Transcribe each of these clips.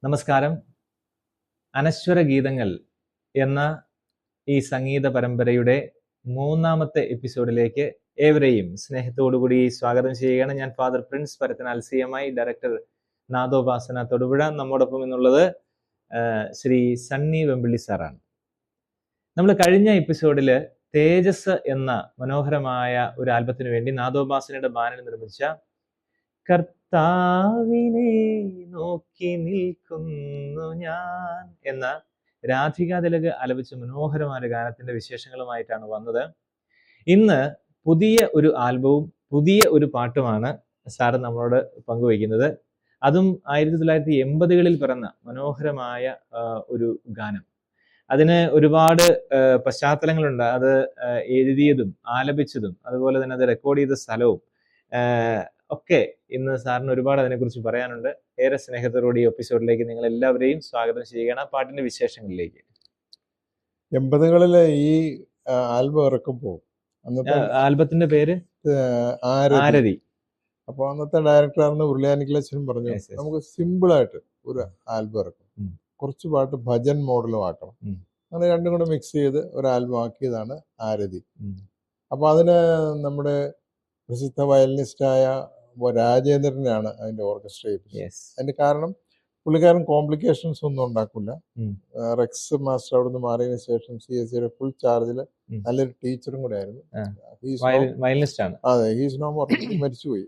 നമസ്കാരം. അനശ്വര ഗീതങ്ങൾ എന്ന ഈ സംഗീത പരമ്പരയുടെ 3ാമത്തെ എപ്പിസോഡിലേക്ക് ഏവരെയും സ്നേഹത്തോടുകൂടി സ്വാഗതം ചെയ്യുകയാണ്. ഞാൻ father Prince Parathanal CMI, director Nadopasana Thodupuzha. നമ്മോടൊപ്പം എന്നുള്ളത് ശ്രീ സണ്ണി വെമ്പിള്ളി സാറാണ്. നമ്മൾ കഴിഞ്ഞ എപ്പിസോഡിൽ തേജസ് എന്ന മനോഹരമായ ഒരു ആൽബത്തിന് വേണ്ടി നാദോപാസനയുടെ ബാനർ നിർമ്മിച്ച കർത്താവിനെ നോക്കി നിൽക്കുന്നു ഞാൻ എന്ന രാധിക തിലക് ആലപിച്ച മനോഹരമായ ഗാനത്തിന്റെ വിശേഷങ്ങളുമായിട്ടാണ് വന്നത്. ഇന്ന് പുതിയ ഒരു ആൽബവും പുതിയ ഒരു പാട്ടുമാണ് സാറ് നമ്മളോട് പങ്കുവയ്ക്കുന്നത്. അതും 1980കളിൽ പിറന്ന മനോഹരമായ ഒരു ഗാനം. അതിന് ഒരുപാട് പശ്ചാത്തലങ്ങളുണ്ട്. അത് എഴുതിയതും ആലപിച്ചതും അതുപോലെ തന്നെ അത് റെക്കോർഡ് ചെയ്ത സ്ഥലവും ഒക്കെ ഇന്ന് സാറിന് ഒരുപാട് അതിനെക്കുറിച്ച് പറയാനുണ്ട്. ഏറെ സ്നേഹത്തോടുകൂടി ഈ എപ്പിസോഡിലേക്ക് നിങ്ങൾ എല്ലാവരെയും സ്വാഗതം ചെയ്യുകയാണ്. ആ പാട്ടിന്റെ വിശേഷങ്ങളിലേക്ക്. 80കളിലെ ഈ ആൽബം ഇറക്കുമ്പോൾ ആൽബത്തിന്റെ പേര് ആരതി. അപ്പൊ അന്നത്തെ ഡയറക്ടറാണെന്ന് ഉരുളിയാനിക്കലച്ചനും പറഞ്ഞു, നമുക്ക് സിമ്പിൾ ആയിട്ട് ഒരു ആൽബം ഇറക്കും, കുറച്ച് പാട്ട് ഭജൻ മോഡലും ആക്കണം. അങ്ങനെ രണ്ടും കൂടെ മിക്സ് ചെയ്ത് ഒരു ആൽബം ആക്കിയതാണ് ആരതി. അപ്പൊ അതിന് നമ്മുടെ പ്രസിദ്ധ വയലിനിസ്റ്റായ രാജേന്ദ്രനാണ് അതിന്റെ ഓർക്കസ്ട്ര. അതിന്റെ കാരണം പുള്ളിക്കാരൻ കോംപ്ലിക്കേഷൻസ് ഒന്നും ഉണ്ടാക്കില്ല. റെക്സ് മാസ്റ്റർ അവിടെ നിന്ന് മാറിയതിനു ശേഷം CSCയുടെ ഫുൾ ചാർജിൽ നല്ലൊരു ടീച്ചറും കൂടെ ആയിരുന്നു. അതെ, ഹീസ് നോ മോർ, മരിച്ചുപോയി.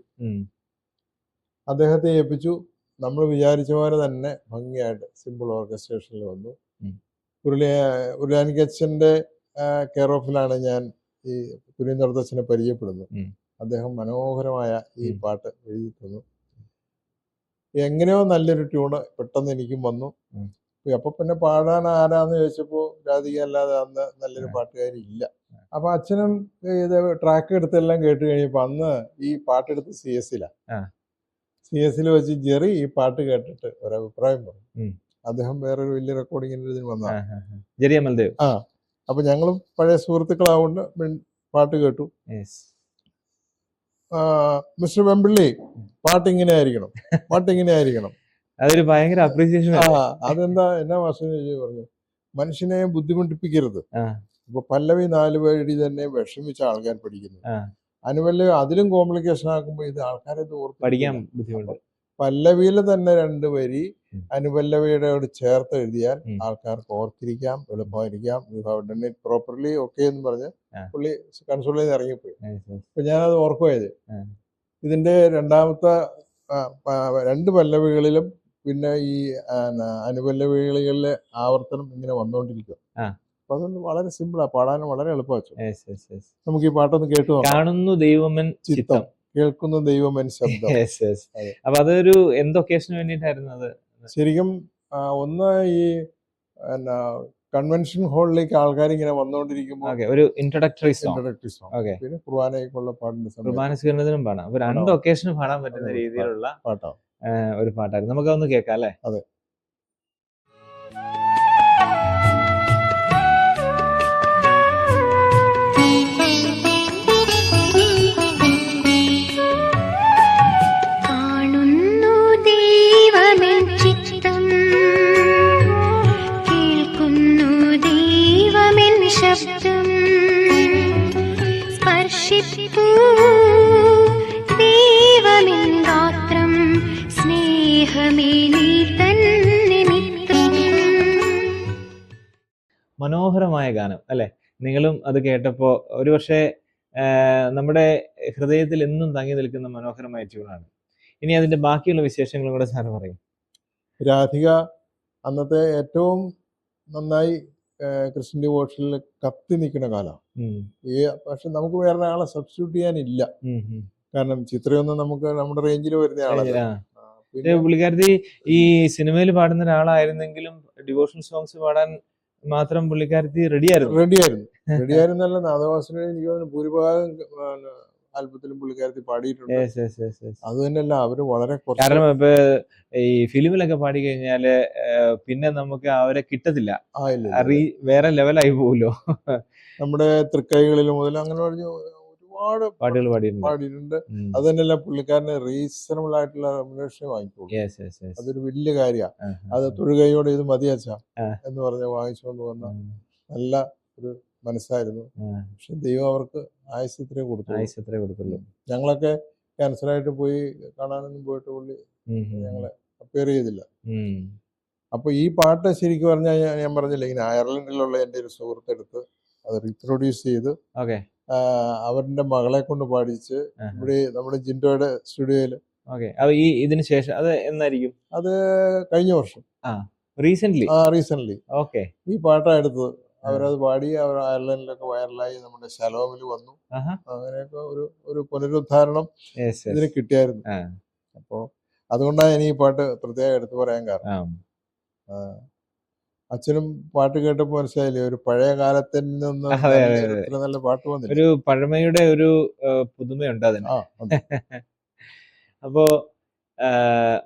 അദ്ദേഹത്തെ ഏൽപ്പിച്ചു. നമ്മൾ വിചാരിച്ച പോലെ തന്നെ ഭംഗിയായിട്ട് സിമ്പിൾ ഓർക്കസ്ട്രേഷനിൽ വന്നു. ഉരുളിയാനിക്കച്ചന്റെ കെയർ ഓഫിലാണ് ഞാൻ ഈ കുര്യന്തോടത്തച്ഛനെ പരിചയപ്പെടുന്നത്. അദ്ദേഹം മനോഹരമായ ഈ പാട്ട് എഴുതി തന്നു. എങ്ങനെയോ നല്ലൊരു ട്യൂണ് പെട്ടെന്ന് എനിക്കും വന്നു. അപ്പൊ പിന്നെ പാടാൻ ആരാന്ന് ചോദിച്ചപ്പോ രാധിക അല്ലാതെ അന്ന് നല്ലൊരു പാട്ടുകാരി ഇല്ല. അപ്പൊ അച്ഛനും ഇത് ട്രാക്ക് എടുത്തെല്ലാം കേട്ട് കഴിഞ്ഞപ്പോ അന്ന് ഈ പാട്ടെടുത്ത് CS-ൽ വെച്ച് ജെറി ഈ പാട്ട് കേട്ടിട്ട് ഒരഭിപ്രായം പറഞ്ഞു. അദ്ദേഹം വേറൊരു വലിയ റെക്കോർഡിങ്ങിന് ഇതിന് വന്നതാണ്. അപ്പൊ ഞങ്ങളും പഴയ സുഹൃത്തുക്കളാവുകൊണ്ട് പാട്ട് കേട്ടു. മിസ്റ്റർ വെമ്പിള്ളി, പാട്ടിങ്ങനെ ആയിരിക്കണം. അതൊരു ഭയങ്കര അപ്രീസിയേഷൻ. എന്നാ മാസ്റ്റർ പറഞ്ഞു, മനുഷ്യനെ ബുദ്ധിമുട്ടിപ്പിക്കരുത്. ഇപ്പൊ പല്ലവി 4 വരി തന്നെ വിഷമിച്ച ആൾക്കാർ പഠിക്കുന്നു. അനുപല്ലവി അതിലും കോംപ്ലിക്കേഷൻ ആക്കുമ്പോ ഇത് ആൾക്കാരെ പഠിക്കാൻ ബുദ്ധിമുട്ട്. പല്ലവിയിൽ തന്നെ 2 വരി അനുപല്ലവിയുടെ ചേർത്ത് എഴുതിയാൽ ആൾക്കാർക്ക് ഓർത്തിരിക്കാം, എളുപ്പമായിരിക്കാം. You have done it properly okay എന്ന് പറഞ്ഞ് പുള്ളി കൺസോളിൽ നിന്ന് ഇറങ്ങിപ്പോയി. അപ്പൊ ഞാനത് ഓർക്കുവായത്. ഇതിന്റെ രണ്ടാമത്തെ 2 പല്ലവികളിലും പിന്നെ ഈ അനുപല്ലവികളിലെ ആവർത്തനം ഇങ്ങനെ വന്നുകൊണ്ടിരിക്കുക. അപ്പൊ അതൊന്ന് വളരെ സിമ്പിളാ, പാടാനും വളരെ എളുപ്പമാണ്. നമുക്ക് ഈ പാട്ടൊന്ന് കേട്ടു നോക്കാം. കാണുന്നു ദൈവമൻ ചിത്തം, കേൾക്കുന്ന ദൈവമൻ ശബ്ദം. അപ്പൊ അതൊരു എന്ത് ഒക്കേഷന് വേണ്ടിയിട്ടായിരുന്നു അത്? ശരിക്കും ഒന്ന് ഈ കൺവെൻഷൻ ഹാളിലേക്ക് ആൾക്കാർ ഇങ്ങനെ വന്നുകൊണ്ടിരിക്കുമ്പോൾ ഒരു ഇൻട്രൊഡക്ടറി സോങ്, പിന്നെ കുർബാനയ്ക്കുള്ള പാട്ടിന്റെ കുർബാന സ്വീകരണത്തിനും പാടാം. അപ്പൊ 2 ഒക്കേഷന് പാടാൻ പറ്റുന്ന രീതിയിലുള്ള ഒരു പാട്ടായിരുന്നു. നമുക്കതൊന്ന് കേൾക്കാം അല്ലേ? അതെ. മനോഹരമായ ഗാനം അല്ലെ? നിങ്ങളും അത് കേട്ടപ്പോ ഒരുപക്ഷെ നമ്മുടെ ഹൃദയത്തിൽ എന്നും തങ്ങി നിൽക്കുന്ന മനോഹരമായ ട്യൂണാണ്. ഇനി അതിന്റെ ബാക്കിയുള്ള വിശേഷങ്ങളും കൂടെ സാറ് പറയും. രാധിക അന്നത്തെ ഏറ്റവും നന്നായി ക്രിസ്ത്യൻ ഡിവോഷനിൽ കത്തി നിൽക്കുന്ന കാലമാണ്. പക്ഷെ നമുക്ക് വേറെ ആളെ സബ്സ്റ്റിറ്റ്യൂട്ട് ചെയ്യാനില്ല. കാരണം ചിത്രയൊന്നും നമുക്ക് നമ്മുടെ റേഞ്ചിൽ വരുന്ന ആളല്ല. പുള്ളിക്കാരത്തി ഈ സിനിമയിൽ പാടുന്ന ഒരാളായിരുന്നെങ്കിലും ഡിവോഷണൽ സോങ്സ് പാടാൻ മാത്രം പുള്ളിക്കാരത്തി റെഡിയായിരുന്നല്ല. നാദവാസന എനിക്ക് ഭൂരിഭാഗം ആൽബത്തിലും പുള്ളിക്കാരത്തി പാടിയിട്ടുണ്ട്. അത് തന്നെയല്ല, അവര് വളരെ കാരണം ഇപ്പൊ ഈ ഫിലിമിലൊക്കെ പാടി കഴിഞ്ഞാല് പിന്നെ നമുക്ക് അവരെ കിട്ടത്തില്ല, വേറെ ലെവലായി പോകുമല്ലോ. നമ്മുടെ തൃക്കൈകളിൽ മുതൽ അങ്ങനെ പറഞ്ഞ ഒരുപാട് പാട്ടുകൾ പാടിയിട്ടുണ്ട്. പാടിയിട്ടുണ്ട്. അത് തന്നെയല്ല പുള്ളിക്കാരന് റീസണബിൾ ആയിട്ടുള്ള റെമ്യൂണറേഷൻ വാങ്ങിക്കോളൂ. അതൊരു വലിയ കാര്യമാണ്. അത് തൊഴുകൈയോടെ ഇത് മതിയാച്ചാ എന്ന് പറഞ്ഞ് വാങ്ങിച്ചുകൊണ്ട് വന്ന നല്ല ഒരു മനസ്സായിരുന്നു. പക്ഷെ ദൈവം അവർക്ക് ആയുസ്സത്രേ കൊടുത്തുള്ളൂ. ഞങ്ങളൊക്കെ ക്യാൻസറായിട്ട് പോയി കാണാനൊന്നും പോയിട്ട് പുള്ളി ഞങ്ങളെ അപ്പയർ ചെയ്തില്ല. അപ്പൊ ഈ പാട്ട് ശരിക്കും പറഞ്ഞാൽ ഞാൻ പറഞ്ഞില്ല, ഇങ്ങനെ അയർലൻഡിലുള്ള എൻ്റെ ഒരു സുഹൃത്തെടുത്ത് അത് റീപ്രൊഡ്യൂസ് ചെയ്ത് അവരുടെ മകളെ കൊണ്ട് പാടിച്ച് ഇവിടെ നമ്മുടെ ജിൻഡോയുടെ സ്റ്റുഡിയോയില്. ഇതിന് ശേഷം അത് എന്നായിരിക്കും? അത് കഴിഞ്ഞ വർഷം റീസെന്റ് ഈ പാട്ടാ എടുത്തത്. അവരത് പാടി, അവർ അയർലൻഡിലൊക്കെ വൈറലായി, നമ്മുടെ ശലോമിൽ വന്നു. അങ്ങനെയൊക്കെ ഒരു പുനരുദ്ധാരണം ഇതിന് കിട്ടിയായിരുന്നു. അപ്പോ അതുകൊണ്ടാണ് എനിക്ക് ഈ പാട്ട് പ്രത്യേകം എടുത്തു പറയാൻ കാരണം. അച്ഛനും പാട്ട് കേട്ടപ്പോൾ മനസ്സിലായില്ലേ, ഒരു പഴയ കാലത്തിൽ നിന്ന് ഇത്ര നല്ല പാട്ട് വന്നില്ല. ഒരു പഴമയുടെ ഒരു പുതുമയുണ്ട് അതിന്. അപ്പോ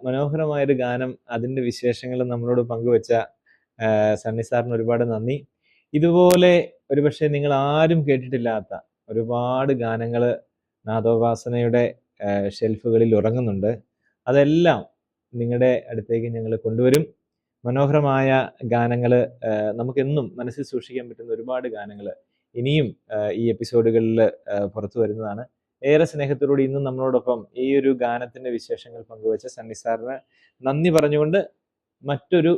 മനോഹരമായൊരു ഗാനം, അതിന്റെ വിശേഷങ്ങൾ നമ്മളോട് പങ്കുവെച്ച സണ്ണി സാറിന് ഒരുപാട് നന്ദി. ഇതുപോലെ ഒരുപക്ഷെ നിങ്ങൾ ആരും കേട്ടിട്ടില്ലാത്ത ഒരുപാട് ഗാനങ്ങൾ നാദോപാസനയുടെ ഷെൽഫുകളിൽ ഉറങ്ങുന്നുണ്ട്. അതെല്ലാം നിങ്ങളുടെ അടുത്തേക്ക് ഞങ്ങൾ കൊണ്ടുവരും. മനോഹരമായ ഗാനങ്ങൾ, നമുക്കെന്നും മനസ്സിൽ സൂക്ഷിക്കാൻ പറ്റുന്ന ഒരുപാട് ഗാനങ്ങൾ ഇനിയും ഈ എപ്പിസോഡുകളിൽ പുറത്തു വരുന്നതാണ്. ഏറെ സ്നേഹത്തോടുകൂടി ഇന്നും നമ്മളോടൊപ്പം ഈ ഒരു ഗാനത്തിന്റെ വിശേഷങ്ങൾ പങ്കുവെച്ച സണ്ണി സാറിന് നന്ദി പറഞ്ഞുകൊണ്ട് മറ്റൊരു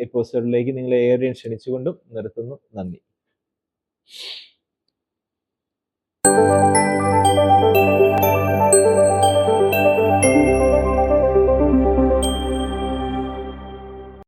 എപ്പിസോഡിലേക്ക് നിങ്ങളെ ഏറെ ക്ഷണിച്ചുകൊണ്ടും നിർത്തുന്നു. നന്ദി.